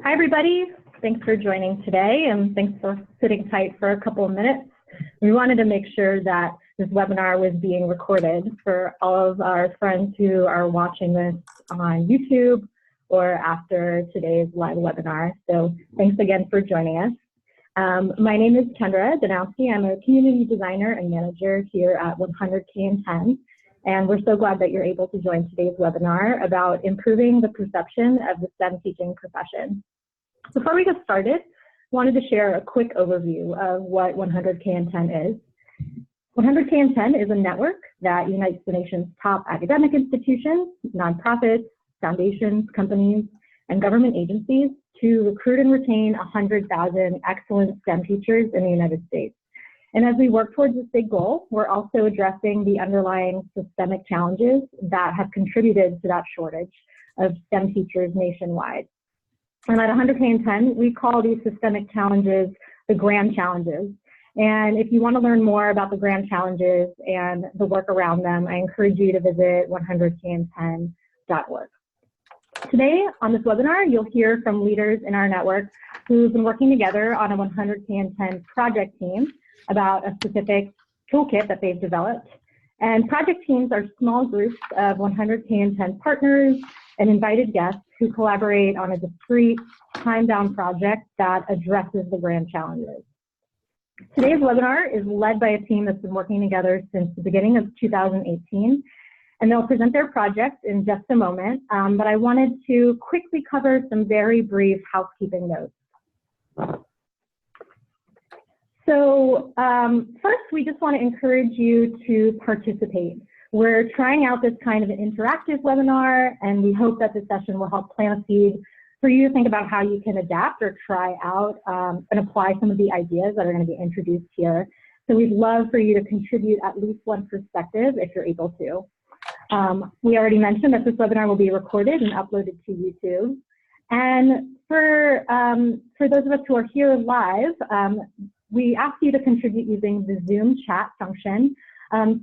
Hi, everybody. Thanks for joining today, and thanks for sitting tight for a couple of minutes. We wanted to make sure that this webinar was being recorded for all of our friends who are watching this on YouTube or after today's live webinar. So thanks again for joining us. My name is Kendra Danowski. I'm a community designer and manager here at 100K10. And we're so glad that you're able to join today's webinar about improving the perception of the STEM teaching profession. Before we get started, I wanted to share a quick overview of what 100K10 is. 100K10 is a network that unites the nation's top academic institutions, nonprofits, foundations, companies, and government agencies to recruit and retain 100,000 excellent STEM teachers in the United States. And as we work towards this big goal, we're also addressing the underlying systemic challenges that have contributed to that shortage of STEM teachers nationwide. And at 100K10, we call these systemic challenges the grand challenges. And if you want to learn more about the grand challenges and the work around them, I encourage you to visit 100K10.org. Today on this webinar, you'll hear from leaders in our network who've been working together on a 100K10 project team about a specific toolkit that they've developed. And project teams are small groups of 100K10 partners and invited guests who collaborate on a discrete, time-bound project that addresses the grand challenges. Today's webinar is led by a team that's been working together since the beginning of 2018, and they'll present their project in just a moment, but I wanted to quickly cover some very brief housekeeping notes. So first, we just want to encourage you to participate. We're trying out this kind of an interactive webinar, and we hope that this session will help plant a seed for you to think about how you can adapt or try out and apply some of the ideas that are going to be introduced here. So we'd love for you to contribute at least one perspective if you're able to. We already mentioned that this webinar will be recorded and uploaded to YouTube. And for those of us who are here live, we ask you to contribute using the Zoom chat function.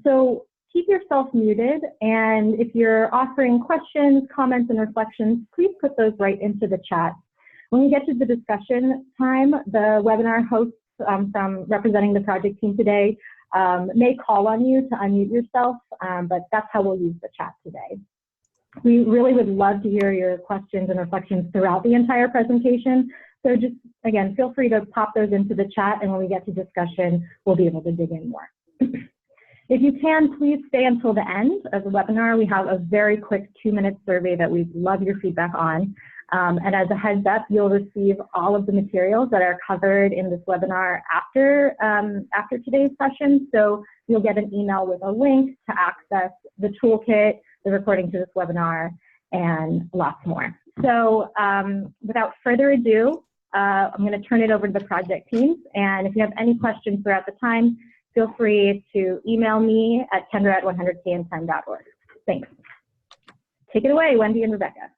So keep yourself muted, and if you're offering questions, comments, and reflections, please put those right into the chat. When we get to the discussion time, the webinar hosts from representing the project team today may call on you to unmute yourself, but that's how we'll use the chat today. We really would love to hear your questions and reflections throughout the entire presentation. So just, again, feel free to pop those into the chat, and when we get to discussion, we'll be able to dig in more. If you can, please stay until the end of the webinar. We have a very quick 2-minute survey that we'd love your feedback on. And as a heads up, you'll receive all of the materials that are covered in this webinar after today's session. So you'll get an email with a link to access the toolkit, the recording to this webinar, and lots more. So without further ado, I'm going to turn it over to the project teams. And if you have any questions throughout the time, feel free to email me at kendra@100K10.org. Thanks. Take it away, Wendy and Rebecca.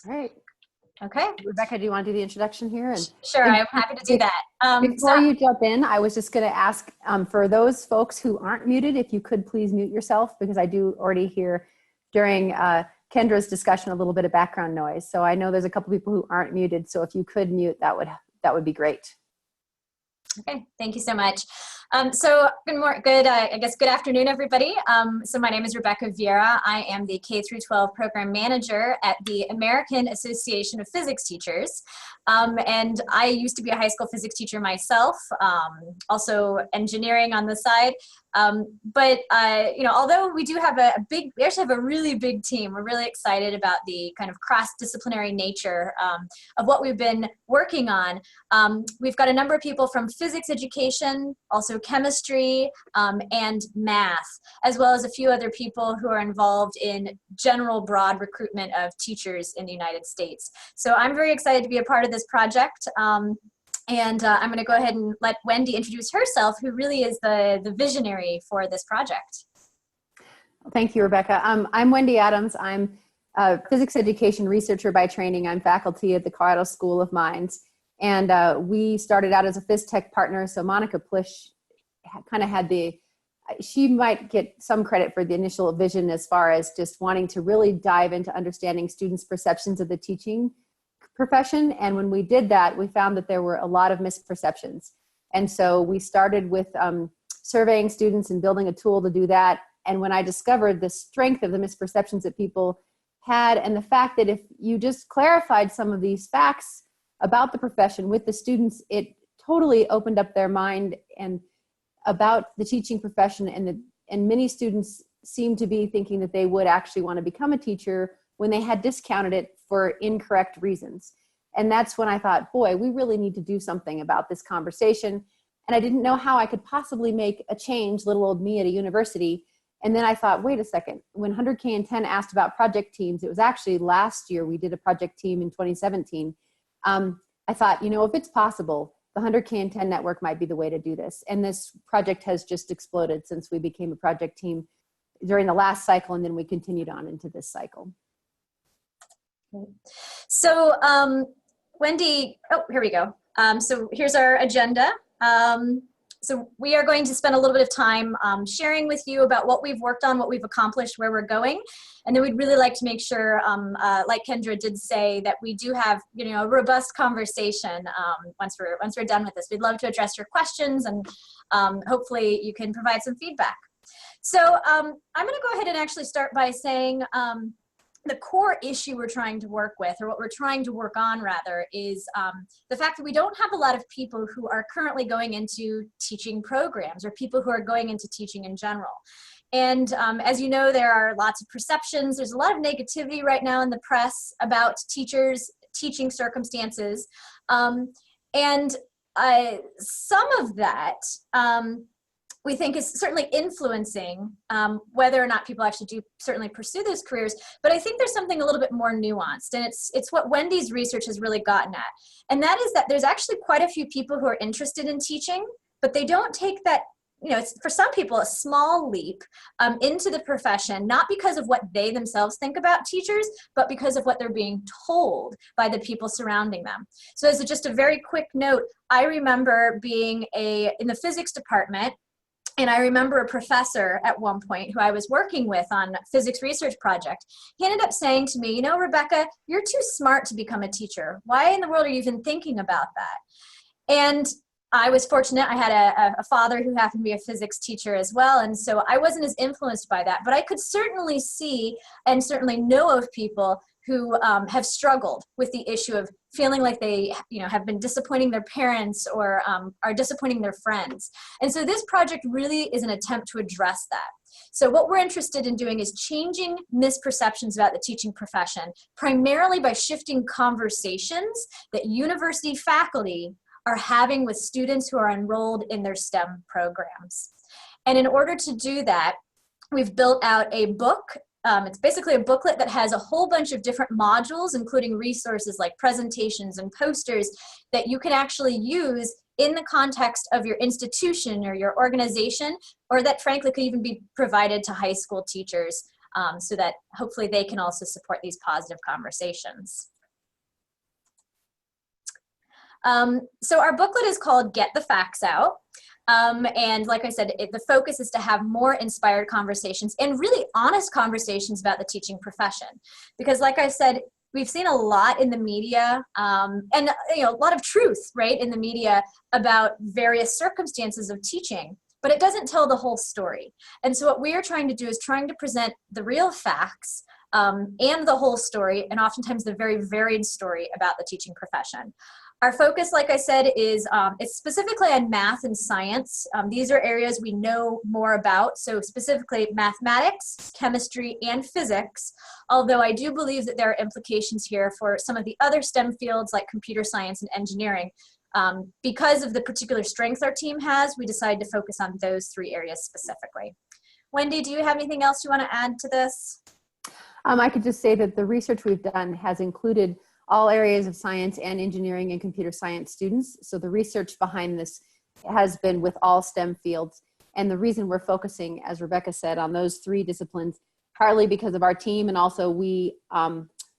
All right. Okay. Rebecca, do you want to do the introduction here? Sure, I'm happy to do that. Before you jump in, I was just going to ask for those folks who aren't muted, if you could please mute yourself, because I do already hear during Kendra's discussion a little bit of background noise. So I know there's a couple people who aren't muted, so if you could mute, that would be great. Okay, thank you so much. So good afternoon, everybody. So my name is Rebecca Vieira. I am the K-12 program manager at the American Association of Physics Teachers. And I used to be a high school physics teacher myself, also engineering on the side. But although we do have we actually have a really big team, we're really excited about the kind of cross-disciplinary nature of what we've been working on. We've got a number of people from physics education, also chemistry, and math, as well as a few other people who are involved in general broad recruitment of teachers in the United States. So I'm very excited to be a part of this project. And I'm going to go ahead and let Wendy introduce herself, who really is the visionary for this project. Thank you, Rebecca. I'm Wendy Adams. I'm a physics education researcher by training. I'm faculty at the Colorado School of Mines. And we started out as a phys tech partner. So Monica Plish kind of had she might get some credit for the initial vision as far as just wanting to really dive into understanding students' perceptions of the teaching profession. And when we did that, we found that there were a lot of misperceptions. And so we started with surveying students and building a tool to do that. And when I discovered the strength of the misperceptions that people had, and the fact that if you just clarified some of these facts about the profession with the students, it totally opened up their mind and about the teaching profession. And many students seemed to be thinking that they would actually want to become a teacher when they had discounted it for incorrect reasons. And that's when I thought, boy, we really need to do something about this conversation. And I didn't know how I could possibly make a change, little old me at a university. And then I thought, wait a second, when 100K and 10 asked about project teams, it was actually last year we did a project team in 2017. I thought, if it's possible, the 100K and 10 network might be the way to do this. And this project has just exploded since we became a project team during the last cycle, and then we continued on into this cycle. So Wendy, here we go. So here's our agenda. So we are going to spend a little bit of time sharing with you about what we've worked on, what we've accomplished, where we're going. And then we'd really like to make sure, like Kendra did say, that we do have, a robust conversation once we're done with this. We'd love to address your questions, and hopefully you can provide some feedback. So I'm going to go ahead and actually start by saying the core issue we're trying to work with, or what we're trying to work on rather, is the fact that we don't have a lot of people who are currently going into teaching programs, or people who are going into teaching in general. And as you know, there are lots of perceptions. There's a lot of negativity right now in the press about teachers' teaching circumstances. And some of that we think is certainly influencing whether or not people actually do certainly pursue those careers. But I think there's something a little bit more nuanced, and it's what Wendy's research has really gotten at. And that is that there's actually quite a few people who are interested in teaching, but they don't take that, it's for some people a small leap into the profession, not because of what they themselves think about teachers, but because of what they're being told by the people surrounding them. So as just a very quick note, I remember being in the physics department. And I remember a professor at one point who I was working with on a physics research project. He ended up saying to me, Rebecca, you're too smart to become a teacher. Why in the world are you even thinking about that? And I was fortunate. I had a father who happened to be a physics teacher as well. And so I wasn't as influenced by that. But I could certainly see and certainly know of people who have struggled with the issue of feeling like they have been disappointing their parents, or are disappointing their friends. And so this project really is an attempt to address that. So what we're interested in doing is changing misperceptions about the teaching profession, primarily by shifting conversations that university faculty are having with students who are enrolled in their STEM programs. And in order to do that, we've built out a book. It's basically a booklet that has a whole bunch of different modules, including resources like presentations and posters that you can actually use in the context of your institution or your organization, or that frankly could even be provided to high school teachers so that hopefully they can also support these positive conversations. So our booklet is called Get the Facts Out. And like I said, the focus is to have more inspired conversations and really honest conversations about the teaching profession. Because like I said, we've seen a lot in the media and a lot of truth, right, in the media about various circumstances of teaching, but it doesn't tell the whole story. And so what we are trying to do is trying to present the real facts and the whole story, and oftentimes the very varied story about the teaching profession. Our focus, like I said, is it's specifically on math and science. These are areas we know more about, so specifically mathematics, chemistry, and physics, although I do believe that there are implications here for some of the other STEM fields like computer science and engineering. Because of the particular strengths our team has, we decided to focus on those three areas specifically. Wendy, do you have anything else you want to add to this? I could just say that the research we've done has included all areas of science and engineering and computer science students. So the research behind this has been with all STEM fields. And the reason we're focusing, as Rebecca said, on those three disciplines, partly because of our team, and also we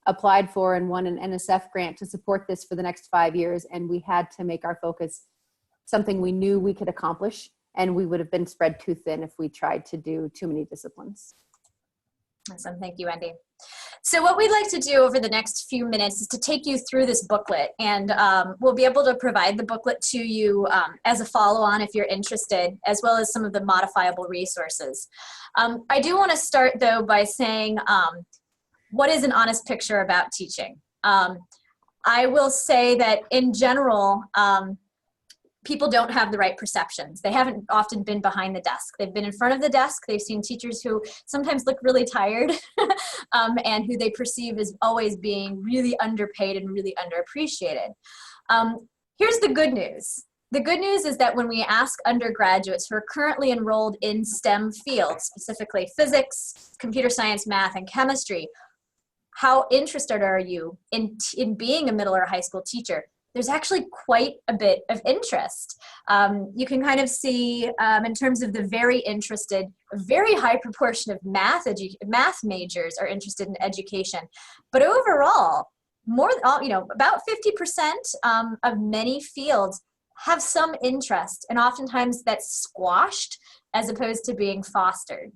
applied for and won an NSF grant to support this for the next 5 years. And we had to make our focus something we knew we could accomplish, and we would have been spread too thin if we tried to do too many disciplines. Awesome, thank you, Wendy. So what we'd like to do over the next few minutes is to take you through this booklet, and we'll be able to provide the booklet to you as a follow-on if you're interested, as well as some of the modifiable resources. I do want to start, though, by saying what is an honest picture about teaching? I will say that in general, people don't have the right perceptions. They haven't often been behind the desk. They've been in front of the desk. They've seen teachers who sometimes look really tired and who they perceive as always being really underpaid and really underappreciated. Here's the good news. The good news is that when we ask undergraduates who are currently enrolled in STEM fields, specifically physics, computer science, math, and chemistry, how interested are you in being a middle or high school teacher? There's actually quite a bit of interest. You can kind of see in terms of the very interested, a very high proportion of math majors are interested in education. But overall, about 50% of many fields have some interest, and oftentimes that's squashed as opposed to being fostered.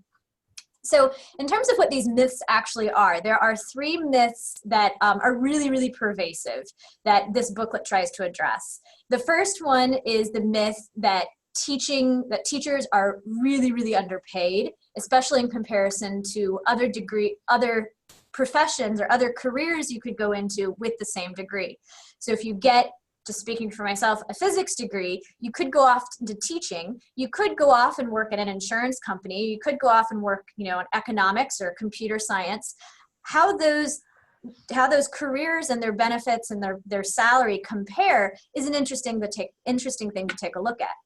So in terms of what these myths actually are, there are 3 myths that are really, really pervasive that this booklet tries to address. The first one is the myth that teachers are really, really underpaid, especially in comparison to other professions or other careers you could go into with the same degree. So if you get, just speaking for myself, a physics degree, you could go off into teaching, you could go off and work at an insurance company, you could go off and work, in economics or computer science. How those careers and their benefits and their salary compare is an interesting thing to take a look at.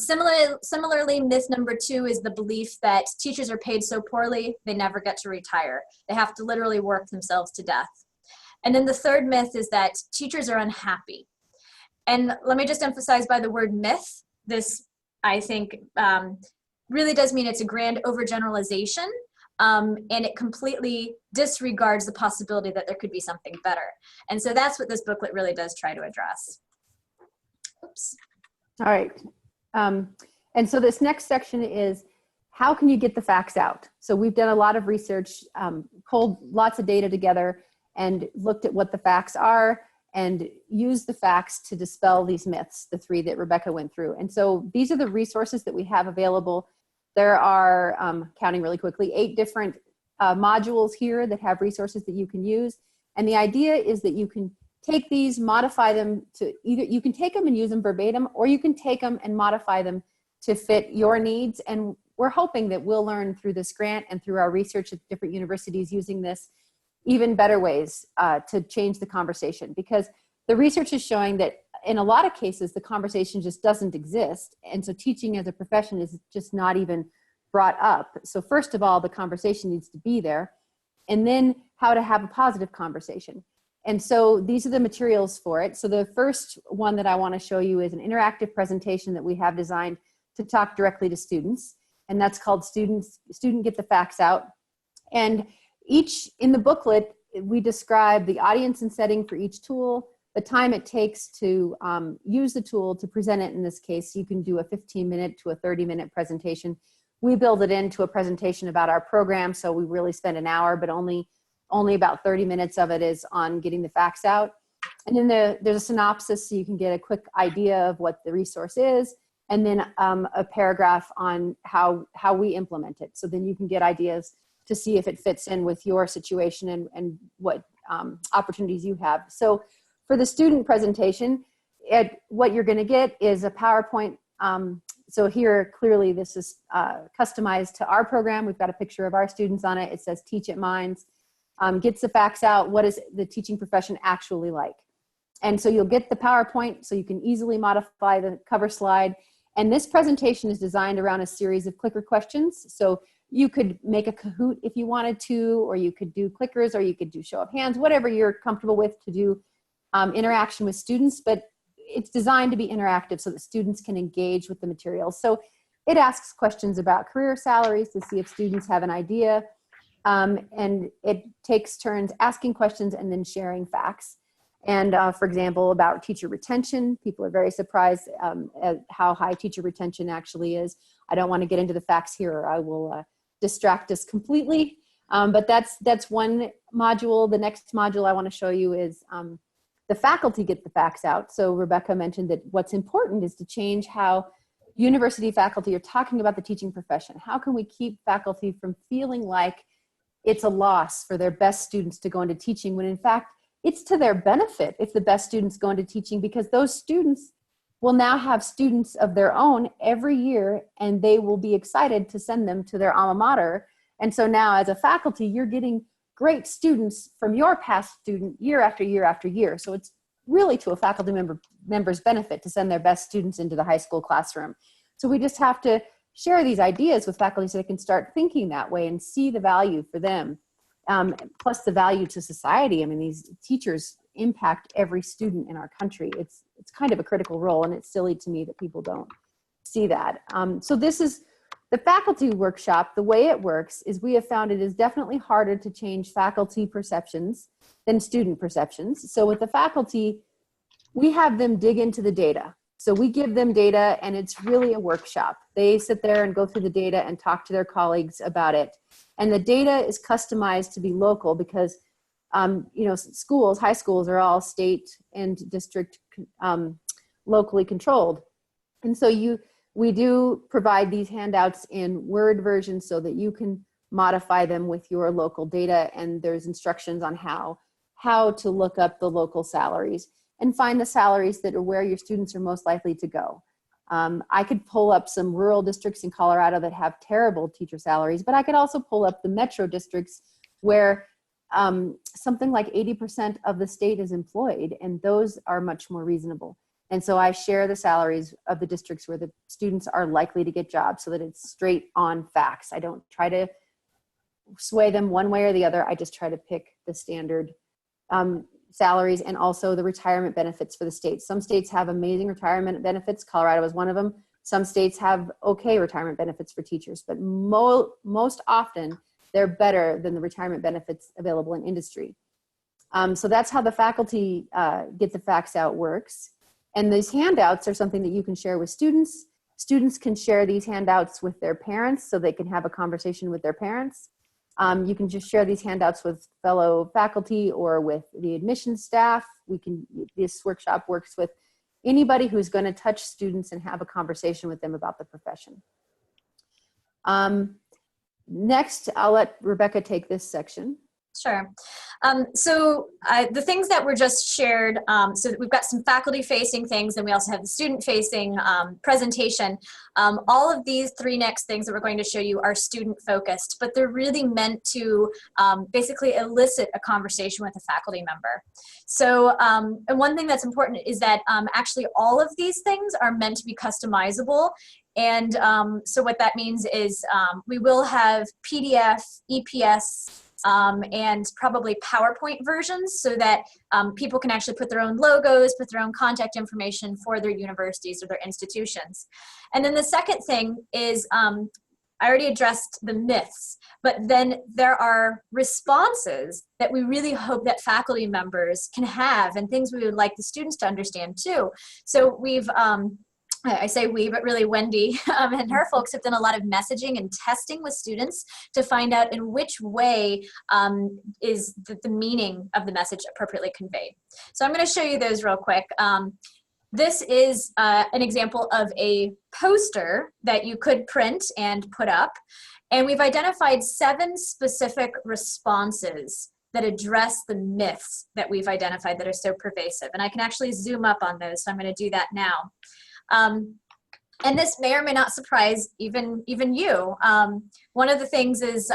Similarly, myth number 2 is the belief that teachers are paid so poorly they never get to retire. They have to literally work themselves to death. And then the third myth is that teachers are unhappy. And let me just emphasize by the word myth, this, I think, really does mean it's a grand overgeneralization, and it completely disregards the possibility that there could be something better. And so that's what this booklet really does try to address. Oops. All right. And so this next section is, how can you get the facts out? So we've done a lot of research, pulled lots of data together, and looked at what the facts are and used the facts to dispel these myths, the 3 that Rebecca went through. And so these are the resources that we have available. There are, counting really quickly, 8 different modules here that have resources that you can use. And the idea is that you can take these, modify them to either, you can take them and use them verbatim, or you can take them and modify them to fit your needs. And we're hoping that we'll learn through this grant and through our research at different universities using this even better ways to change the conversation, because the research is showing that in a lot of cases, the conversation just doesn't exist. And so teaching as a profession is just not even brought up. So first of all, the conversation needs to be there, and then how to have a positive conversation. And so these are the materials for it. So the first one that I want to show you is an interactive presentation that we have designed to talk directly to students. And that's called Student Get the Facts Out. And in the booklet, we describe the audience and setting for each tool, the time it takes to use the tool to present it. In this case, you can do a 15-minute to a 30-minute presentation. We build it into a presentation about our program, so we really spend an hour, but only about 30 minutes of it is on getting the facts out. And then there's a synopsis, so you can get a quick idea of what the resource is, and then a paragraph on how we implement it. So then you can get ideas to see if it fits in with your situation and what opportunities you have. So for the student presentation, what you're going to get is a PowerPoint. So here, clearly, this is customized to our program. We've got a picture of our students on it. It says Teach at Minds. Gets the facts out. What is the teaching profession actually like? And so you'll get the PowerPoint, so you can easily modify the cover slide. And this presentation is designed around a series of clicker questions. So you could make a Kahoot if you wanted to, or you could do clickers, or you could do show of hands, whatever you're comfortable with to do interaction with students. But it's designed to be interactive so that students can engage with the materials. So it asks questions about career salaries to see if students have an idea. And it takes turns asking questions and then sharing facts. And for example, about teacher retention, people are very surprised at how high teacher retention actually is. I don't want to get into the facts here, or I will distract us completely. But that's one module. The next module I want to show you is the faculty get the facts out. So Rebecca mentioned that what's important is to change how university faculty are talking about the teaching profession. How can we keep faculty from feeling like it's a loss for their best students to go into teaching, when in fact, it's to their benefit if the best students go into teaching, because those students will now have students of their own every year, and they will be excited to send them to their alma mater. And so now as a faculty, you're getting great students from your past student year after year after year. So it's really to a faculty member's benefit to send their best students into the high school classroom. So we just have to share these ideas with faculty so they can start thinking that way and see the value for them, plus the value to society. I mean, these teachers impact every student in our country. It's kind of a critical role, and it's silly to me that people don't see that. So this is the faculty workshop. The way it works is we have found it is definitely harder to change faculty perceptions than student perceptions. So with the faculty, we have them dig into the data. So we give them data, and it's really a workshop. They sit there and go through the data and talk to their colleagues about it. And the data is customized to be local because, schools, high schools are all state and district locally controlled. And so we do provide these handouts in Word versions so that you can modify them with your local data. And there's instructions on how to look up the local salaries and find the salaries that are where your students are most likely to go. I could pull up some rural districts in Colorado that have terrible teacher salaries, but I could also pull up the metro districts where something like 80% of the state is employed, and those are much more reasonable. And so I share the salaries of the districts where the students are likely to get jobs so that it's straight on facts. I don't try to sway them one way or the other. I just try to pick the standard salaries, and also the retirement benefits for the states. Some states have amazing retirement benefits. Colorado is one of them. Some states have okay retirement benefits for teachers, but most often they're better than the retirement benefits available in industry. So that's how the faculty get the facts out works. And these handouts are something that you can share with students. Students can share these handouts with their parents so they can have a conversation with their parents. You can just share these handouts with fellow faculty or with the admissions staff. This workshop works with anybody who's going to touch students and have a conversation with them about the profession. Next, I'll let Rebecca take this section. Sure. So the things that were just shared, so we've got some faculty-facing things, and we also have the student-facing presentation. All of these three next things that we're going to show you are student-focused, but they're really meant to basically elicit a conversation with a faculty member. So, and one thing that's important is that actually all of these things are meant to be customizable. And so what that means is we will have PDF, EPS, and probably PowerPoint versions so that people can actually put their own logos, put their own contact information for their universities or their institutions. And then the second thing is, I already addressed the myths, but then there are responses that we really hope that faculty members can have, and things we would like the students to understand too. So we've, I say we, but really Wendy and her folks have done a lot of messaging and testing with students to find out in which way is the meaning of the message appropriately conveyed. So I'm going to show you those real quick. This is an example of a poster that you could print and put up. And we've identified 7 specific responses that address the myths that we've identified that are so pervasive. And I can actually zoom up on those, so I'm going to do that now. And this may or may not surprise even you. One of the things is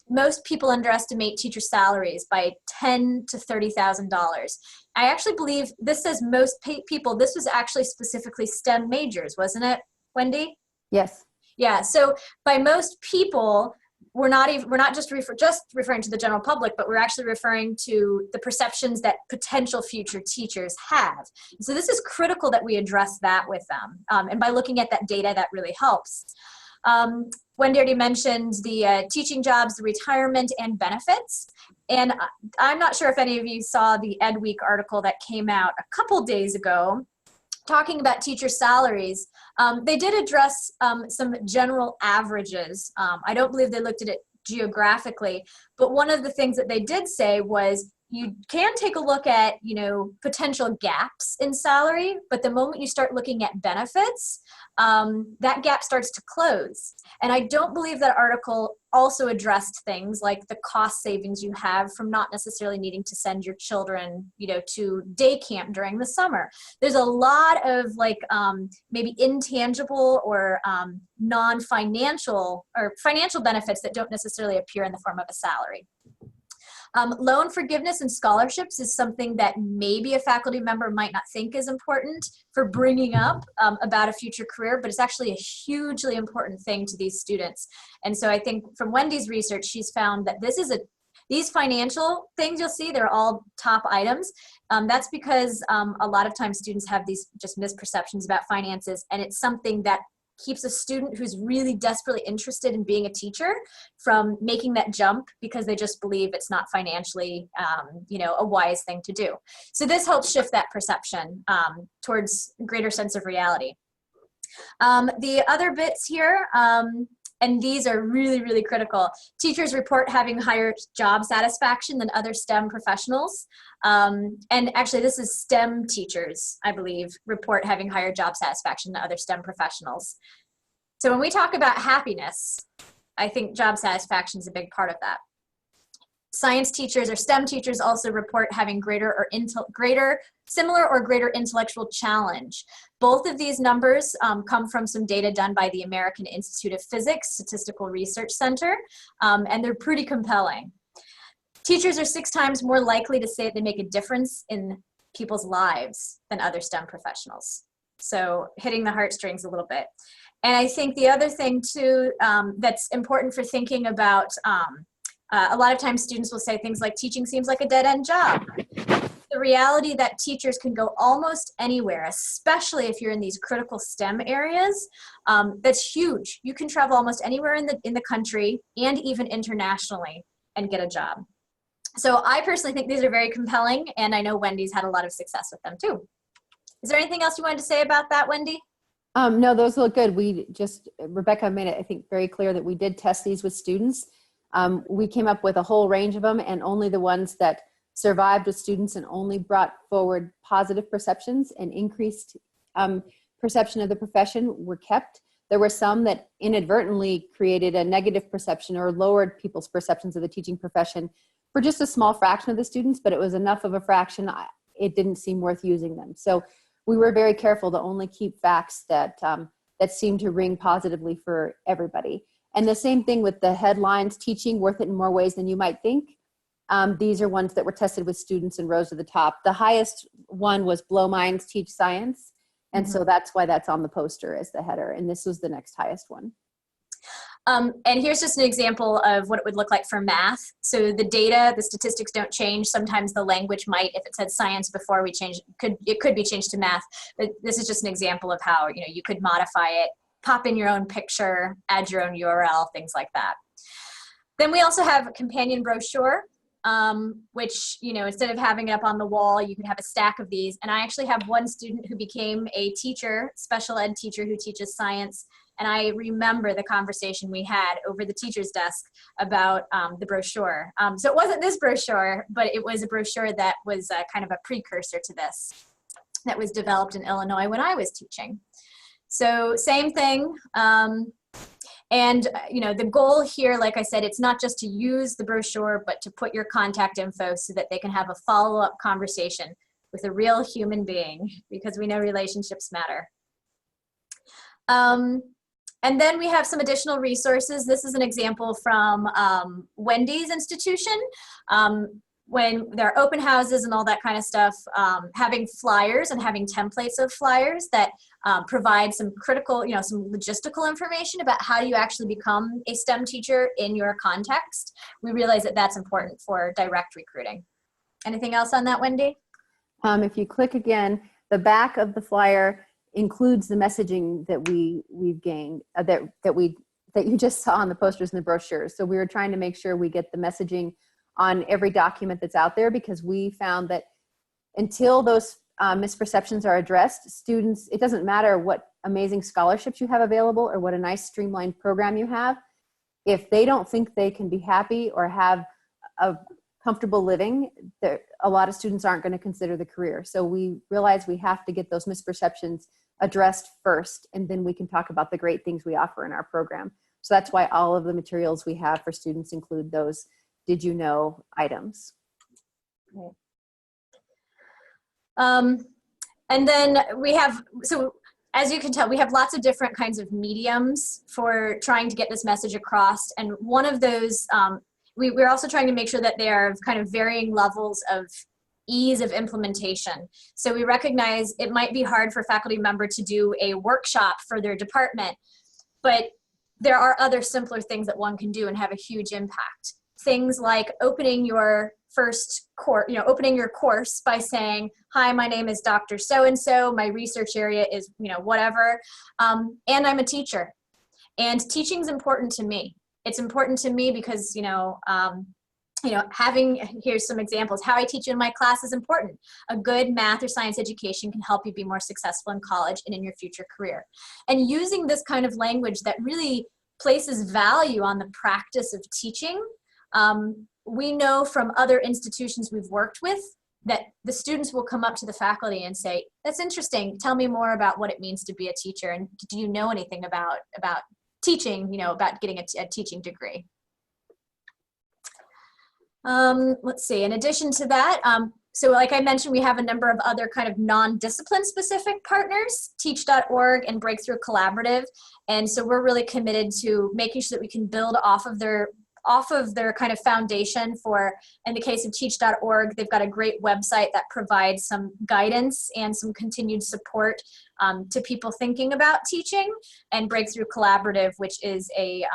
most people underestimate teacher salaries by $10,000 to $30,000. I actually believe this says most people. This was actually specifically STEM majors, wasn't it, Wendy? Yes. Yeah. So by most people, we're not just referring to the general public, but we're actually referring to the perceptions that potential future teachers have. So this is critical that we address that with them. And by looking at that data, that really helps. Wendy already mentioned the teaching jobs, the retirement, and benefits. And I'm not sure if any of you saw the Ed Week article that came out a couple days ago talking about teacher salaries. They did address some general averages. I don't believe they looked at it geographically. But one of the things that they did say was you can take a look at, you know, potential gaps in salary, but the moment you start looking at benefits, that gap starts to close. And I don't believe that article also addressed things like the cost savings you have from not necessarily needing to send your children, you know, to day camp during the summer. There's a lot of like maybe intangible or non-financial or financial benefits that don't necessarily appear in the form of a salary. Loan forgiveness and scholarships is something that maybe a faculty member might not think is important for bringing up about a future career, but it's actually a hugely important thing to these students. And so I think from Wendy's research, she's found that these financial things you'll see, they're all top items. That's because a lot of times students have these just misperceptions about finances, and it's something that keeps a student who's really desperately interested in being a teacher from making that jump because they just believe it's not financially, you know, a wise thing to do. So this helps shift that perception towards a greater sense of reality. The other bits here, and these are really, really critical. Teachers report having higher job satisfaction than other STEM professionals. And actually, this is STEM teachers, I believe, report having higher job satisfaction than other STEM professionals. So when we talk about happiness, I think job satisfaction is a big part of that. Science teachers or STEM teachers also report having similar or greater intellectual challenge. Both of these numbers come from some data done by the American Institute of Physics Statistical Research Center, and they're pretty compelling. Teachers are 6 times more likely to say that they make a difference in people's lives than other STEM professionals. So hitting the heartstrings a little bit. And I think the other thing too that's important for thinking about, a lot of times students will say things like teaching seems like a dead-end job. The reality that teachers can go almost anywhere, especially if you're in these critical STEM areas, that's huge. You can travel almost anywhere in the country and even internationally and get a job. So I personally think these are very compelling, and I know Wendy's had a lot of success with them too. Is there anything else you wanted to say about that, Wendy? No, those look good. Rebecca made it, I think, very clear that we did test these with students. We came up with a whole range of them, and only the ones that survived with students and only brought forward positive perceptions and increased perception of the profession were kept. There were some that inadvertently created a negative perception or lowered people's perceptions of the teaching profession for just a small fraction of the students, but it was enough of a fraction, it didn't seem worth using them. So we were very careful to only keep facts that seemed to ring positively for everybody. And the same thing with the headlines, teaching worth it in more ways than you might think. These are ones that were tested with students and rose to the top. The highest one was Blow Minds, Teach Science. And so that's why that's on the poster as the header. And this was the next highest one. And here's just an example of what it would look like for math. So the data, the statistics don't change. Sometimes the language might, if it said science before we change, it could be changed to math. But this is just an example of how, you know, you could modify it, pop in your own picture, add your own URL, things like that. Then we also have a companion brochure, which, you know, instead of having it up on the wall, you could have a stack of these. And I actually have one student who became a teacher, special ed teacher who teaches science. And I remember the conversation we had over the teacher's desk about the brochure. So it wasn't this brochure, but it was a brochure that was kind of a precursor to this that was developed in Illinois when I was teaching. So same thing. And you know, the goal here, like I said, it's not just to use the brochure, but to put your contact info so that they can have a follow-up conversation with a real human being, because we know relationships matter. And then we have some additional resources. This is an example from Wendy's institution. When there are open houses and all that kind of stuff, having flyers and having templates of flyers that provide some critical, you know, some logistical information about how you actually become a STEM teacher in your context. We realize that that's important for direct recruiting. Anything else on that, Wendy? If you click again, the back of the flyer includes the messaging that we've gained, that you just saw on the posters and the brochures. So we were trying to make sure we get the messaging on every document that's out there, because we found that until those misperceptions are addressed, students, it doesn't matter what amazing scholarships you have available or what a nice streamlined program you have, if they don't think they can be happy or have a comfortable living, a lot of students aren't going to consider the career. So we realize we have to get those misperceptions addressed first, and then we can talk about the great things we offer in our program. So that's why all of the materials we have for students include those did you know items. And then we have, so as you can tell, we have lots of different kinds of mediums for trying to get this message across. And one of those, we're also trying to make sure that they are of kind of varying levels of ease of implementation. So we recognize it might be hard for a faculty member to do a workshop for their department, but there are other simpler things that one can do and have a huge impact. Things like opening your first course, opening your course by saying, hi, my name is Dr. So-and-so, my research area is, whatever, and I'm a teacher. And teaching is important to me. It's important to me because, here's some examples. How I teach in my class is important. A good math or science education can help you be more successful in college and in your future career. And using this kind of language that really places value on the practice of teaching, we know from other institutions we've worked with that the students will come up to the faculty and say, that's interesting, tell me more about what it means to be a teacher, and do you know anything about teaching, about getting a teaching degree. Let's see, in addition to that, so like I mentioned, we have a number of other kind of non-discipline specific partners, Teach.org and Breakthrough Collaborative. And so we're really committed to making sure that we can build off of their kind of foundation for, in the case of Teach.org, they've got a great website that provides some guidance and some continued support to people thinking about teaching, and Breakthrough Collaborative, which is a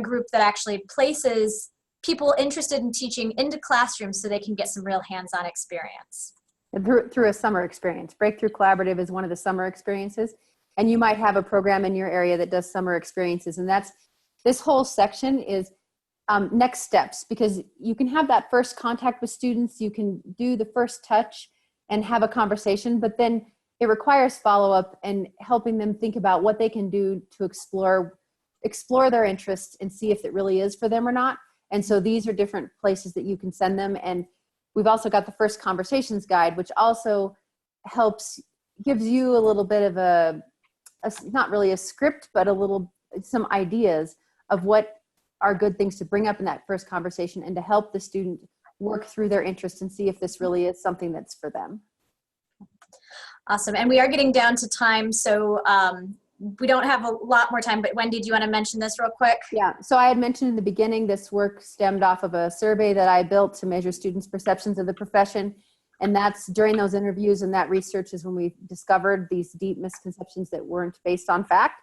group that actually places people interested in teaching into classrooms so they can get some real hands-on experience. Through a summer experience. Breakthrough Collaborative is one of the summer experiences, and you might have a program in your area that does summer experiences, and this whole section is next steps, because you can have that first contact with students, you can do the first touch and have a conversation, but then it requires follow-up and helping them think about what they can do to explore their interests and see if it really is for them or not. And so these are different places that you can send them. And we've also got the First Conversations Guide, which also gives you a little bit of not really a script, but some ideas of what are good things to bring up in that first conversation and to help the student work through their interest and see if this really is something that's for them. Awesome. And we are getting down to time, so we don't have a lot more time, but Wendy, do you want to mention this real quick? Yeah, so I had mentioned in the beginning, this work stemmed off of a survey that I built to measure students' perceptions of the profession. And that's during those interviews and that research is when we discovered these deep misconceptions that weren't based on fact.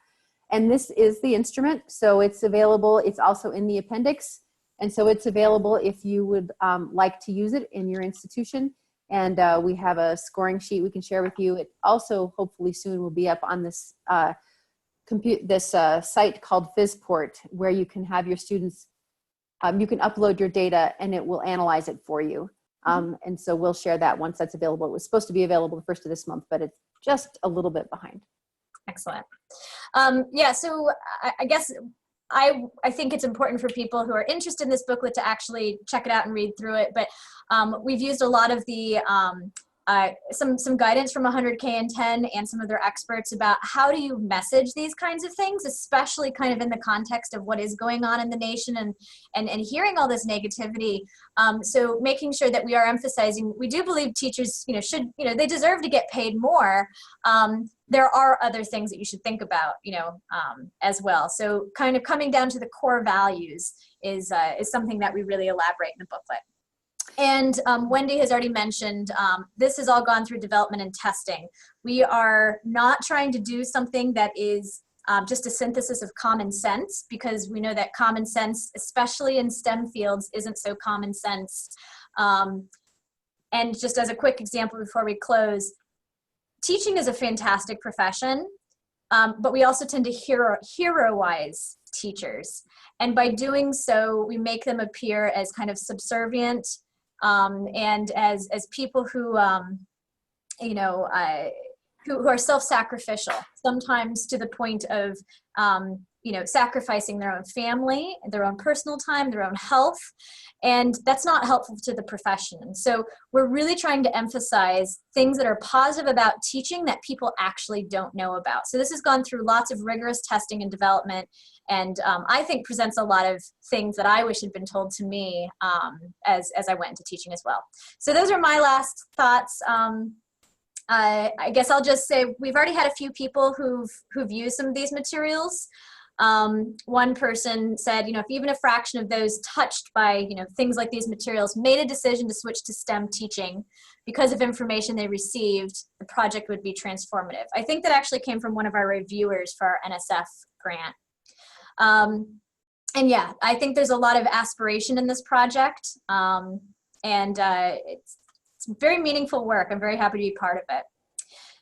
And this is the instrument, so it's available. It's also in the appendix. And so it's available if you would like to use it in your institution. And we have a scoring sheet we can share with you. It also hopefully soon will be up on this site called Phizport, where you can have your students, you can upload your data and it will analyze it for you. And so we'll share that once that's available. It was supposed to be available the first of this month, but it's just a little bit behind. Excellent. Yeah, so I guess I think it's important for people who are interested in this booklet to actually check it out and read through it. But we've used a lot of the some guidance from 100K and 10 and some of their experts about how do you message these kinds of things, especially kind of in the context of what is going on in the nation and hearing all this negativity. So making sure that we are emphasizing, we do believe teachers, they deserve to get paid more. There are other things that you should think about, as well. So kind of coming down to the core values is something that we really elaborate in the booklet. And Wendy has already mentioned, this has all gone through development and testing. We are not trying to do something that is just a synthesis of common sense, because we know that common sense, especially in STEM fields, isn't so common sense. And just as a quick example before we close, teaching is a fantastic profession, but we also tend to heroize teachers. And by doing so, we make them appear as kind of subservient, and as people who who are self-sacrificial, sometimes to the point of sacrificing their own family, their own personal time, their own health, and that's not helpful to the profession. So we're really trying to emphasize things that are positive about teaching that people actually don't know about. So this has gone through lots of rigorous testing and development, and I think presents a lot of things that I wish had been told to me as I went into teaching as well. So those are my last thoughts. I guess I'll just say we've already had a few people who've used some of these materials. One person said, if even a fraction of those touched by, things like these materials made a decision to switch to STEM teaching because of information they received, the project would be transformative. I think that actually came from one of our reviewers for our NSF grant. And yeah, I think there's a lot of aspiration in this project. It's very meaningful work. I'm very happy to be part of it.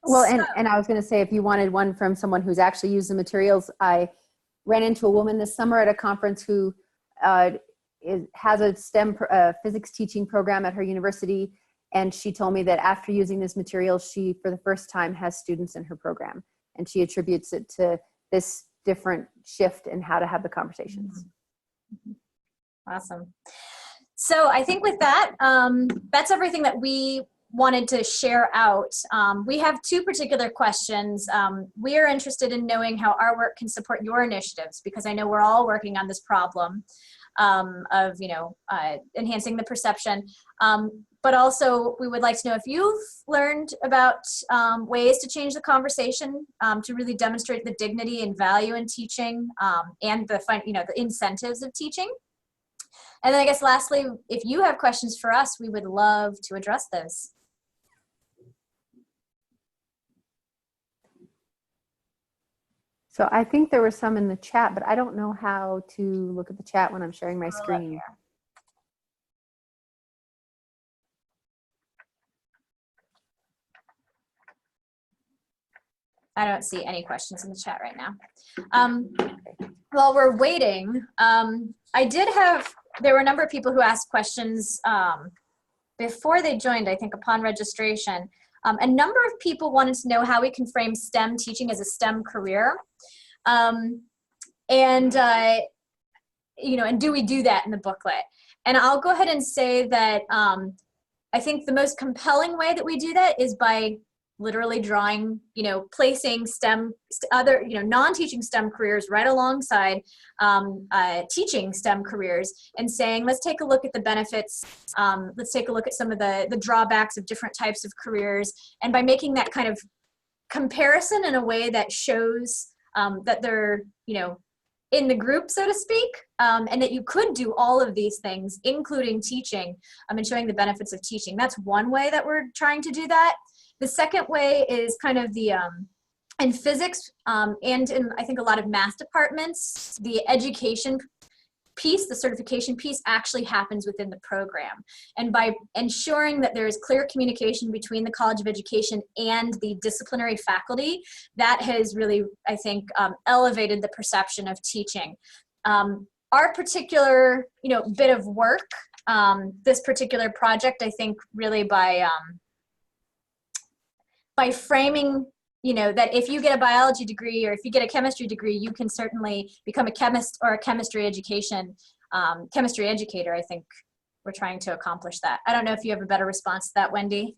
Well, and I was going to say, if you wanted one from someone who's actually used the materials, I ran into a woman this summer at a conference who has a STEM physics teaching program at her university. And she told me that after using this material, she, for the first time, has students in her program. And she attributes it to this different shift in how to have the conversations. Awesome. So I think with that, that's everything that we wanted to share out. We have two particular questions. We are interested in knowing how our work can support your initiatives, because I know we're all working on this problem of enhancing the perception. But also we would like to know if you've learned about ways to change the conversation to really demonstrate the dignity and value in teaching and the incentives of teaching. And then I guess lastly, if you have questions for us, we would love to address those. So I think there were some in the chat, but I don't know how to look at the chat when I'm sharing my screen. I don't see any questions in the chat right now. While we're waiting, there were a number of people who asked questions before they joined, I think, upon registration. A number of people wanted to know how we can frame STEM teaching as a STEM career. And do we do that in the booklet? And I'll go ahead and say that I think the most compelling way that we do that is by literally drawing, placing other non-teaching STEM careers right alongside teaching STEM careers, and saying, let's take a look at the benefits, let's take a look at some of the drawbacks of different types of careers, and by making that kind of comparison in a way that shows that they're, in the group, so to speak, and that you could do all of these things, including teaching, and showing the benefits of teaching. That's one way that we're trying to do that. The second way is kind of the, in physics and in, I think, a lot of math departments, the education piece, the certification piece actually happens within the program. And by ensuring that there is clear communication between the College of Education and the disciplinary faculty, that has really, I think, elevated the perception of teaching. Our particular, bit of work, this particular project, I think really by framing, that if you get a biology degree or if you get a chemistry degree, you can certainly become a chemist or a chemistry educator. I think we're trying to accomplish that. I don't know if you have a better response to that, Wendy.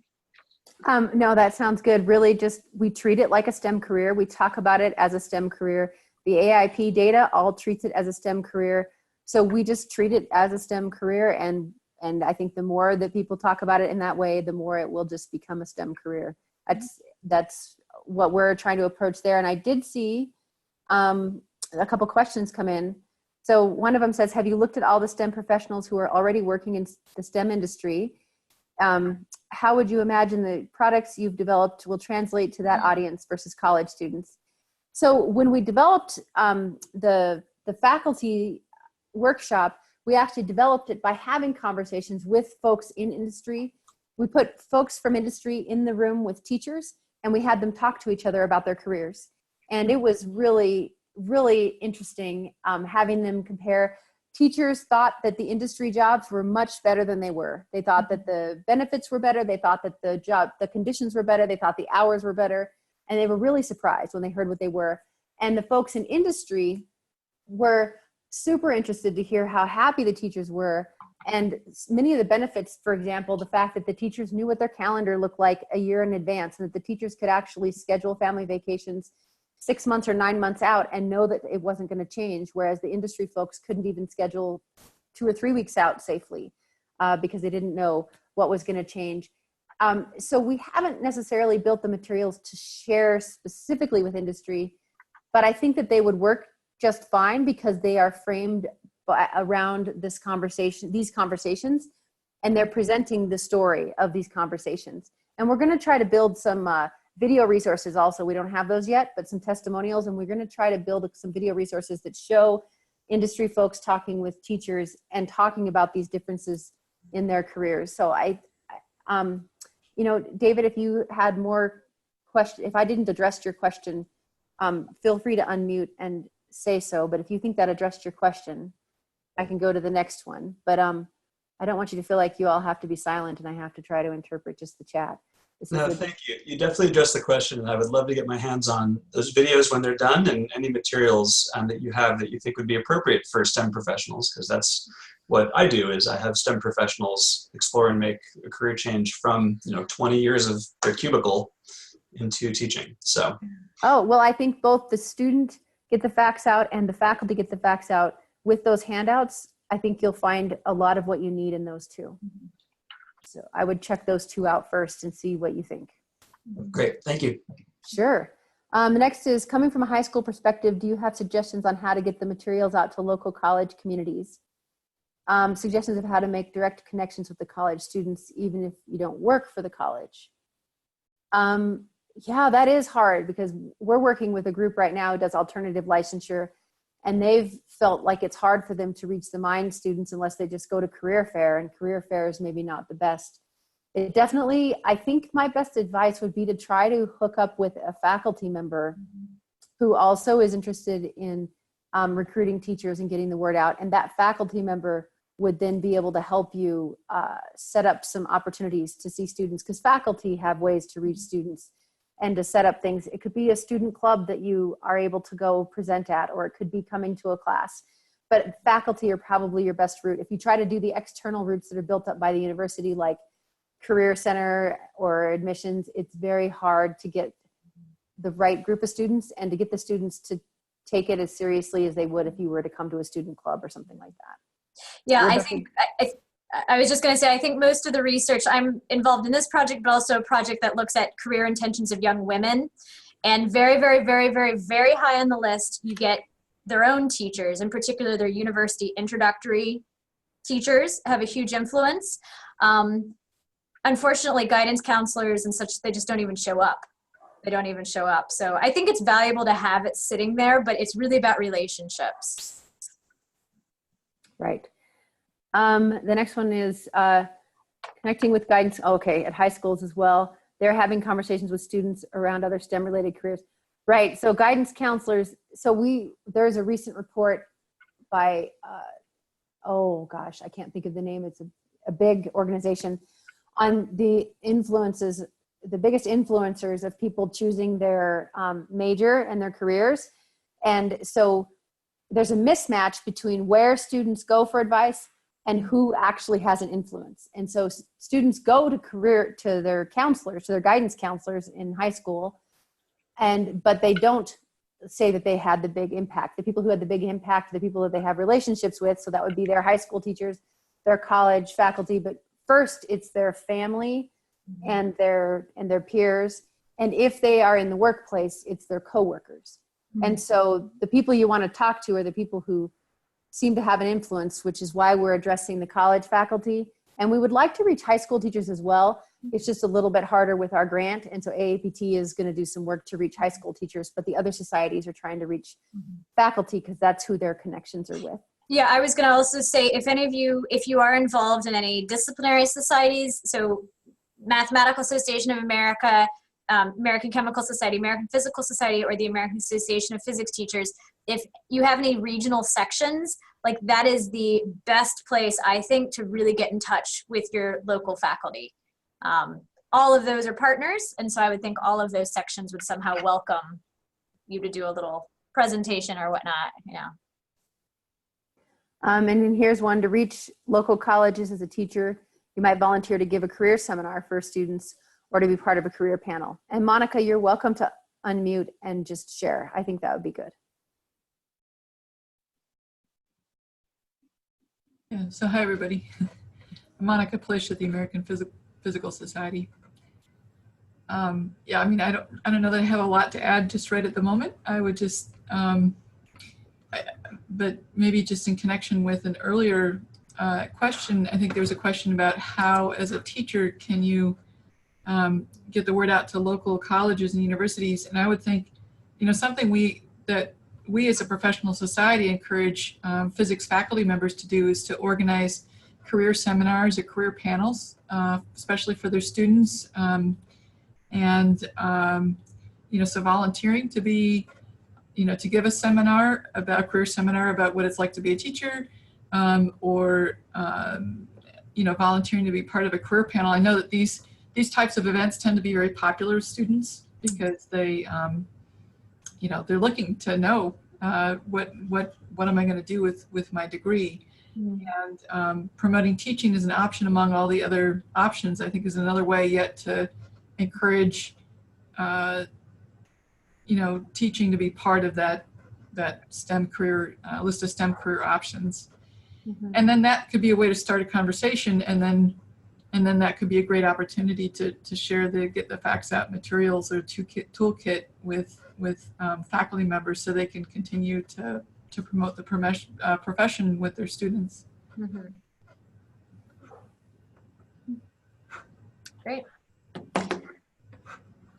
No, that sounds good. Really, we treat it like a STEM career. We talk about it as a STEM career. The AIP data all treats it as a STEM career. So we just treat it as a STEM career. And I think the more that people talk about it in that way, the more it will just become a STEM career. That's what we're trying to approach there. And I did see a couple questions come in. So one of them says, have you looked at all the STEM professionals who are already working in the STEM industry? How would you imagine the products you've developed will translate to that audience versus college students? So when we developed the faculty workshop, we actually developed it by having conversations with folks in industry. We put folks from industry in the room with teachers, and we had them talk to each other about their careers. And it was really, really interesting having them compare. Teachers thought that the industry jobs were much better than they were. They thought that the benefits were better. They thought that the conditions were better. They thought the hours were better. And they were really surprised when they heard what they were. And the folks in industry were super interested to hear how happy the teachers were. And many of the benefits, for example, the fact that the teachers knew what their calendar looked like a year in advance, and that the teachers could actually schedule family vacations 6 months or 9 months out and know that it wasn't going to change, whereas the industry folks couldn't even schedule 2 or 3 weeks out safely because they didn't know what was going to change. So we haven't necessarily built the materials to share specifically with industry, but I think that they would work just fine because they are framed around this conversation, these conversations, and they're presenting the story of these conversations. And we're going to try to build some video resources also. We don't have those yet, but some testimonials, and we're going to try to build some video resources that show industry folks talking with teachers and talking about these differences in their careers. So you know, David, if you had more questions, if I didn't address your question, feel free to unmute and say so. But if you think that addressed your question, I can go to the next one. But I don't want you to feel like you all have to be silent and I have to try to interpret just the chat. No, thank you. You definitely addressed the question, and I would love to get my hands on those videos when they're done, and any materials that you have that you think would be appropriate for STEM professionals, because that's what I do. Is I have STEM professionals explore and make a career change from 20 years of their cubicle into teaching. So. Oh, well, I think both the student get the facts out and the faculty get the facts out with those handouts. I think you'll find a lot of what you need in those two. So I would check those two out first and see what you think. Great, thank you. Sure. The next is, coming from a high school perspective, do you have suggestions on how to get the materials out to local college communities? Suggestions of how to make direct connections with the college students, even if you don't work for the college. Yeah, that is hard because we're working with a group right now who does alternative licensure, and they've felt like it's hard for them to reach the MIND students unless they just go to career fair, and career fair is maybe not the best. It definitely, I think my best advice would be to try to hook up with a faculty member who also is interested in recruiting teachers and getting the word out. And that faculty member would then be able to help you set up some opportunities to see students, because faculty have ways to reach students and to set up things. It could be a student club that you are able to go present at, or it could be coming to a class. But faculty are probably your best route. If you try to do the external routes that are built up by the university, like Career Center or admissions, it's very hard to get the right group of students and to get the students to take it as seriously as they would if you were to come to a student club or something like that. Yeah, I was just going to say, I think most of the research, I'm involved in this project, but also a project that looks at career intentions of young women. And very, very, very, very, very high on the list, you get their own teachers, in particular their university introductory teachers have a huge influence. Unfortunately, guidance counselors and such, they just don't even show up. They don't even show up. So I think it's valuable to have it sitting there, but it's really about relationships. Right. The next one is connecting with guidance. Okay, at high schools as well. They're having conversations with students around other STEM-related careers. Right, so guidance counselors. So there's a recent report by, oh gosh, I can't think of the name. It's a big organization on the influences, the biggest influencers of people choosing their major and their careers. And so there's a mismatch between where students go for advice and who actually has an influence. And so students go to their counselors, to their guidance counselors in high school, but they don't say that they had the big impact. The people who had the big impact, the people that they have relationships with, so that would be their high school teachers, their college faculty, but first it's their family and their peers. And if they are in the workplace, it's their coworkers. And so the people you want to talk to are the people who seem to have an influence, which is why we're addressing the college faculty. And we would like to reach high school teachers as well. It's just a little bit harder with our grant. And so AAPT is going to do some work to reach high school teachers, but the other societies are trying to reach faculty because that's who their connections are with. Yeah, I was going to also say, if you are involved in any disciplinary societies, so Mathematical Association of America, American Chemical Society, American Physical Society, or the American Association of Physics Teachers, if you have any regional sections, like that is the best place, I think, to really get in touch with your local faculty. All of those are partners, and so I would think all of those sections would somehow welcome you to do a little presentation or whatnot, And then here's one: to reach local colleges as a teacher, you might volunteer to give a career seminar for students or to be part of a career panel. And Monica, you're welcome to unmute and just share. I think that would be good. Yeah, so hi everybody. I'm Monica Plish at the American Physical Society. Yeah, I mean, I don't know that I have a lot to add just right at the moment. I would just, but maybe just in connection with an earlier question, I think there was a question about how, as a teacher, can you get the word out to local colleges and universities. And I would think, you know, something that we as a professional society encourage physics faculty members to do is to organize career seminars or career panels, especially for their students. You know, so volunteering to be, you know, to give a seminar about a career seminar about what it's like to be a teacher, or you know, volunteering to be part of a career panel. I know that these types of events tend to be very popular with students because they, you know, they're looking to know what am I going to do with my degree. And promoting teaching as an option among all the other options, I think, is another way yet to encourage, you know, teaching to be part of that STEM career list of STEM career options. Mm-hmm. And then that could be a way to start a conversation, and then that could be a great opportunity to share get the facts out materials or toolkit with faculty members so they can continue to promote the profession with their students. Mm-hmm. Great.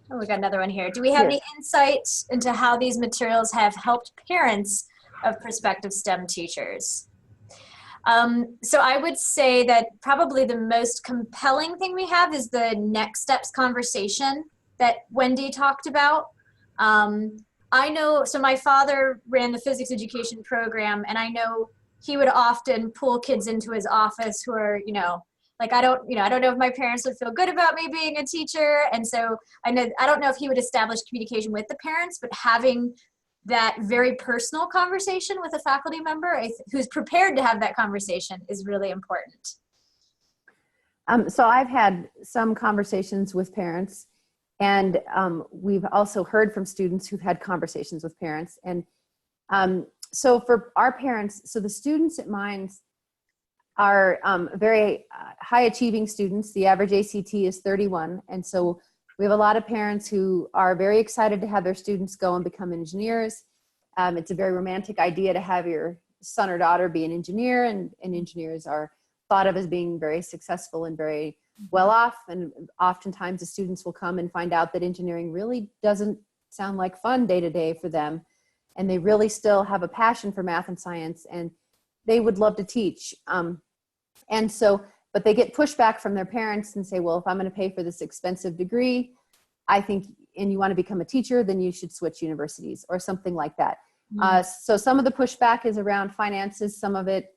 Oh, we got another one here. Do we have any insight into how these materials have helped parents of prospective STEM teachers? So I would say that probably the most compelling thing we have is the next steps conversation that Wendy talked about. I know, so my father ran the physics education program, and I know he would often pull kids into his office who are, you know, like, I don't know if my parents would feel good about me being a teacher. And so I don't know if he would establish communication with the parents, but having that very personal conversation with a faculty member who's prepared to have that conversation is really important. So I've had some conversations with parents, and we've also heard from students who've had conversations with parents. And so for our parents, so the students at Mines are very high achieving students. The average ACT is 31. And so we have a lot of parents who are very excited to have their students go and become engineers. It's a very romantic idea to have your son or daughter be an engineer, and engineers are thought of as being very successful and very well off. And oftentimes the students will come and find out that engineering really doesn't sound like fun day to day for them. And they really still have a passion for math and science, and they would love to teach. And so, but they get pushback from their parents and say, well, if I'm going to pay for this expensive degree, I think, and you want to become a teacher, then you should switch universities or something like that. Mm-hmm. So some of the pushback is around finances. Some of it,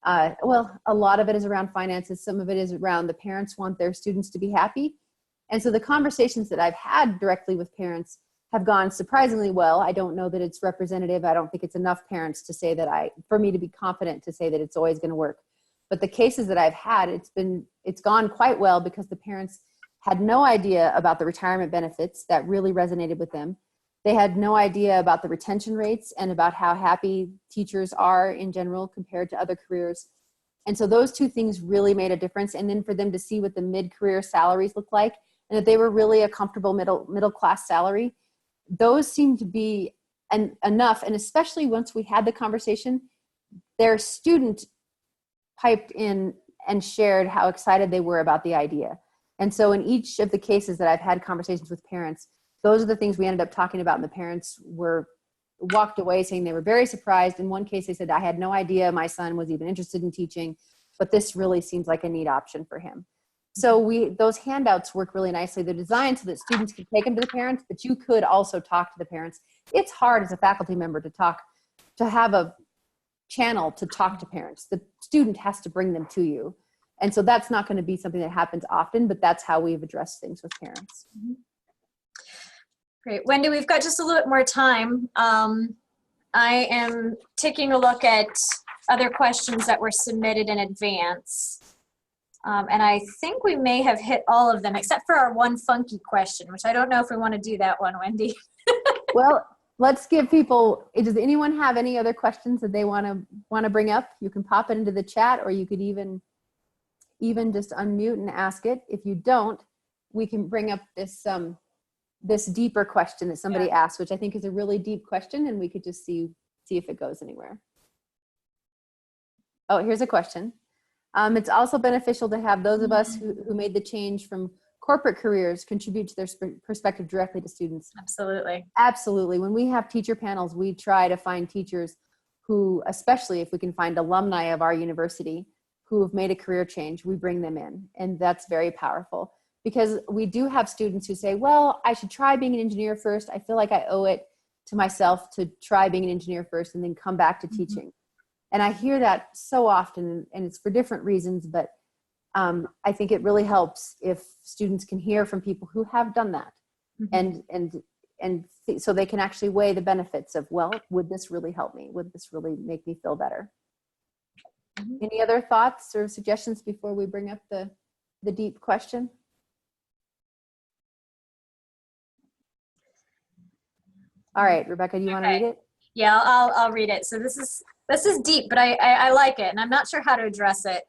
well, a lot of it is around finances. Some of it is around the parents want their students to be happy. And so the conversations that I've had directly with parents have gone surprisingly well. I don't know that it's representative. I don't think it's enough parents to say that for me to be confident to say that it's always going to work. But the cases that I've had, it's gone quite well because the parents had no idea about the retirement benefits that really resonated with them. They had no idea about the retention rates and about how happy teachers are in general compared to other careers. And so those two things really made a difference. And then for them to see what the mid-career salaries look like, and that they were really a comfortable middle class salary, those seemed to be enough. And especially once we had the conversation, their student piped in and shared how excited they were about the idea. And so in each of the cases that I've had conversations with parents, those are the things we ended up talking about, and the parents walked away saying they were very surprised. In one case, they said, I had no idea my son was even interested in teaching, but this really seems like a neat option for him. So those handouts work really nicely. They're designed so that students can take them to the parents, but you could also talk to the parents. It's hard as a faculty member to have a channel to talk to parents. The student has to bring them to you. And so that's not going to be something that happens often, but that's how we've addressed things with parents. Mm-hmm. Great. Wendy, we've got just a little bit more time. I am taking a look at other questions that were submitted in advance. And I think we may have hit all of them, except for our one funky question, which I don't know if we want to do that one, Wendy. Well, let's give people, does anyone have any other questions that they want to bring up? You can pop it into the chat, or you could even just unmute and ask it. If you don't, we can bring up this deeper question that somebody asked, which I think is a really deep question, and we could just see if it goes anywhere. Oh, here's a question. It's also beneficial to have those of us who made the change from corporate careers contribute to their perspective directly to students. Absolutely. Absolutely. When we have teacher panels, we try to find teachers who, especially if we can find alumni of our university who have made a career change, we bring them in. And that's very powerful, because we do have students who say, well, I should try being an engineer first. I feel like I owe it to myself to try being an engineer first and then come back to teaching. And I hear that so often, and it's for different reasons, but I think it really helps if students can hear from people who have done that, so they can actually weigh the benefits of, well, would this really help me? Would this really make me feel better? Any other thoughts or suggestions before we bring up the deep question? All right, Rebecca, do you want to read it? Yeah, I'll read it. So this is deep, but I like it, and I'm not sure how to address it.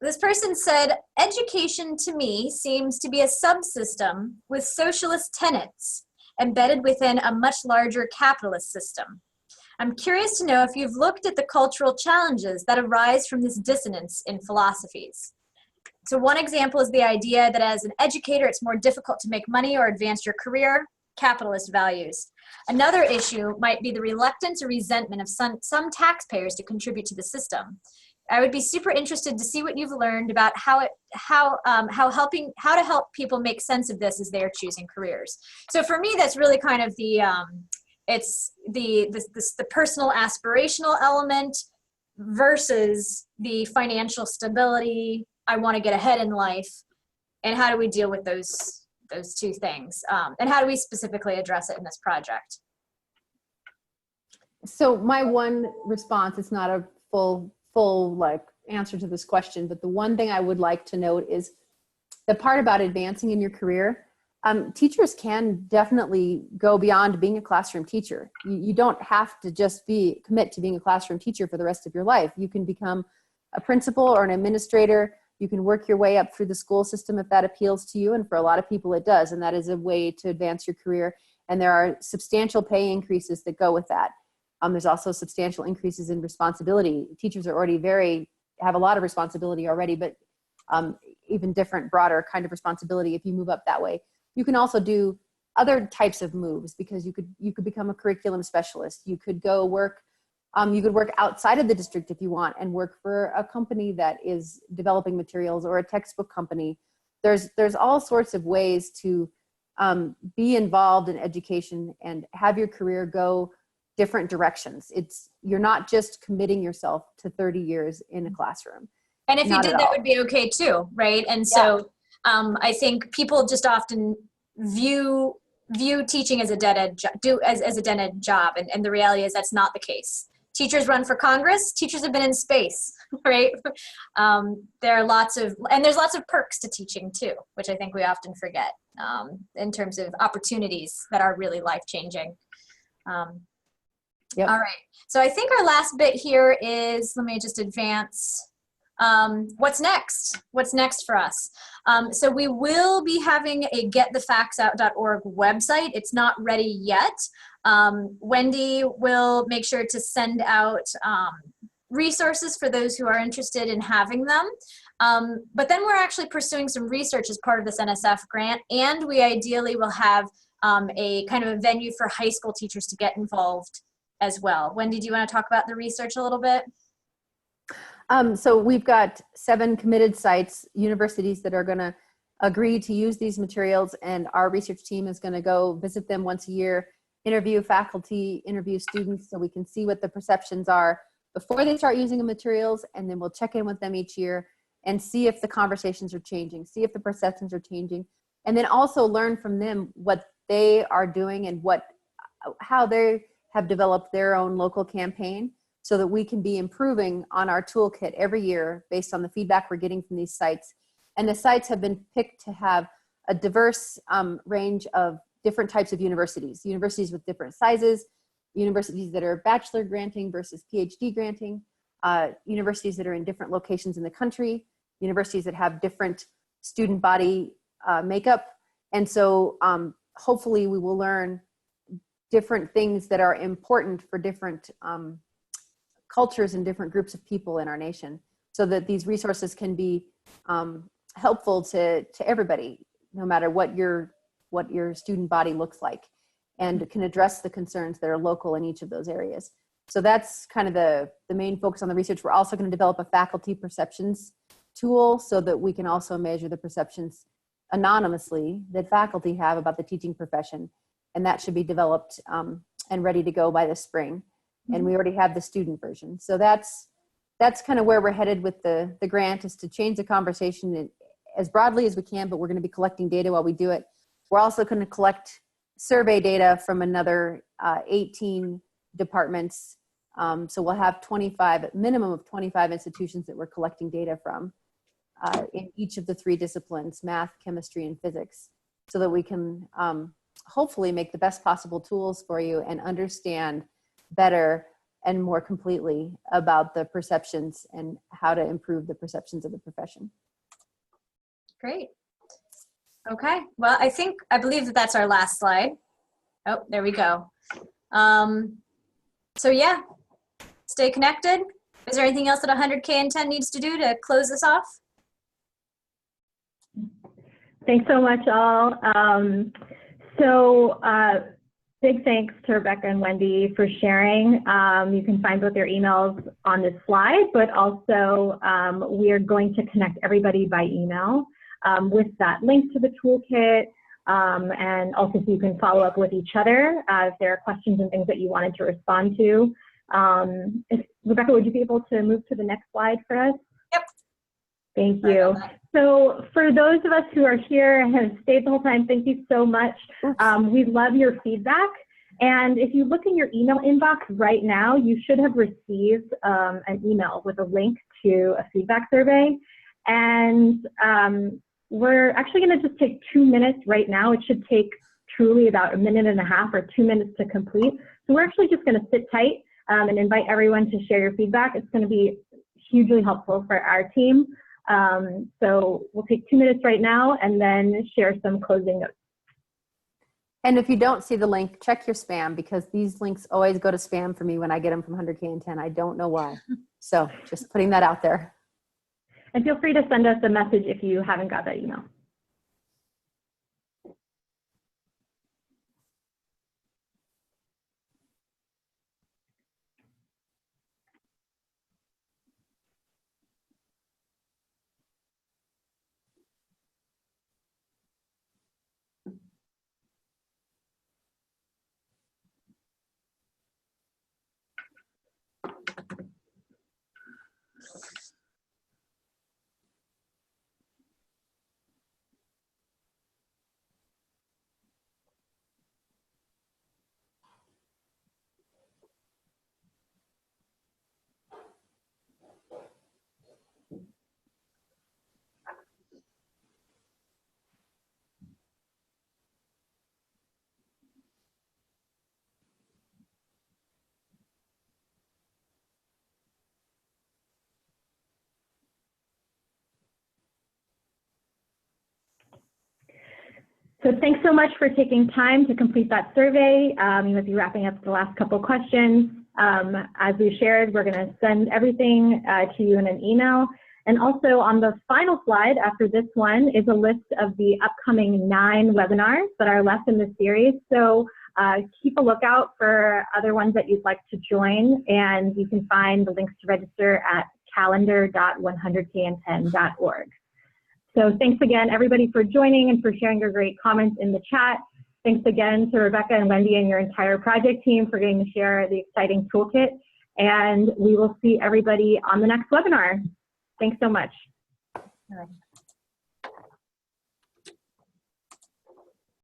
This person said, education to me seems to be a subsystem with socialist tenets embedded within a much larger capitalist system. I'm curious to know if you've looked at the cultural challenges that arise from this dissonance in philosophies. So one example is the idea that as an educator, it's more difficult to make money or advance your career, capitalist values. Another issue might be the reluctance or resentment of some taxpayers to contribute to the system. I would be super interested to see what you've learned about how to help people make sense of this as they're choosing careers. So for me, that's really kind of the personal aspirational element versus the financial stability. I want to get ahead in life, and how do we deal with those two things, and how do we specifically address it in this project? So my one response, it's not a full like answer to this question, but the one thing I would like to note is the part about advancing in your career. Teachers can definitely go beyond being a classroom teacher. You don't have to just commit to being a classroom teacher for the rest of your life. You can become a principal or an administrator. You can work your way up through the school system if that appeals to you, and for a lot of people it does, and that is a way to advance your career. And there are substantial pay increases that go with that. There's also substantial increases in responsibility. Teachers are already have a lot of responsibility already, but even different, broader kind of responsibility if you move up that way. You can also do other types of moves, because you could become a curriculum specialist. You could go work, you could work outside of the district if you want, and work for a company that is developing materials, or a textbook company. There's all sorts of ways to be involved in education and have your career go different directions. You're not just committing yourself to 30 years in a classroom. And if you did, that would be okay too, right? And so I think people just often view teaching as a dead-end job, and the reality is that's not the case. Teachers run for Congress. Teachers have been in space, right? There's lots of perks to teaching too, which I think we often forget in terms of opportunities that are really life-changing. Yep. All right. So I think our last bit here is, let me just advance. What's next? What's next for us? So we will be having a getthefactsout.org website. It's not ready yet. Wendy will make sure to send out resources for those who are interested in having them. But then we're actually pursuing some research as part of this NSF grant, and we ideally will have a kind of a venue for high school teachers to get involved as well. Wendy, do you want to talk about the research a little bit? So we've got 7 committed sites, universities that are going to agree to use these materials, and our research team is going to go visit them once a year, interview faculty, interview students, so we can see what the perceptions are before they start using the materials, and then we'll check in with them each year and see if the conversations are changing, see if the perceptions are changing, and then also learn from them what they are doing and how they have developed their own local campaign, so that we can be improving on our toolkit every year based on the feedback we're getting from these sites. And the sites have been picked to have a diverse range of different types of universities with different sizes, universities that are bachelor granting versus PhD granting, universities that are in different locations in the country, universities that have different student body makeup. And so hopefully we will learn different things that are important for different cultures and different groups of people in our nation, so that these resources can be helpful to everybody, no matter what your student body looks like, and can address the concerns that are local in each of those areas. So that's kind of the main focus on the research. We're also going to develop a faculty perceptions tool so that we can also measure the perceptions anonymously that faculty have about the teaching profession. And that should be developed and ready to go by the spring. And we already have the student version. So that's kind of where we're headed with the grant, is to change the conversation as broadly as we can, but we're going to be collecting data while we do it. We're also going to collect survey data from another 18 departments. So we'll have minimum of 25 institutions that we're collecting data from in each of the 3 disciplines, math, chemistry, and physics, so that we can hopefully make the best possible tools for you and understand better and more completely about the perceptions and how to improve the perceptions of the profession. Great. Okay, well, I believe that that's our last slide. Oh, there we go. So yeah, stay connected. Is there anything else that 100K in 10 needs to do to close this off? Thanks so much, all. Big thanks to Rebecca and Wendy for sharing. You can find both their emails on this slide, but also we are going to connect everybody by email with that link to the toolkit, and also so you can follow up with each other if there are questions and things that you wanted to respond to. Rebecca, would you be able to move to the next slide for us? Yep. Thank you. So for those of us who are here and have stayed the whole time, thank you so much. We love your feedback. And if you look in your email inbox right now, you should have received an email with a link to a feedback survey. And we're actually going to just take 2 minutes right now. It should take truly about 1.5 minutes or 2 minutes to complete. So we're actually just going to sit tight and invite everyone to share your feedback. It's going to be hugely helpful for our team. So we'll take 2 minutes right now and then share some closing notes. And if you don't see the link, check your spam, because these links always go to spam for me when I get them from 100K in 10. I don't know why. So just putting that out there. And feel free to send us a message if you haven't got that email. So thanks so much for taking time to complete that survey. You might be wrapping up the last couple questions. As we shared, we're going to send everything to you in an email. And also on the final slide after this one is a list of the upcoming 9 webinars that are left in this series. So keep a lookout for other ones that you'd like to join, and you can find the links to register at calendar.100kn10.org. So thanks again, everybody, for joining and for sharing your great comments in the chat. Thanks again to Rebecca and Wendy and your entire project team for getting to share the exciting toolkit. And we will see everybody on the next webinar. Thanks so much. All right.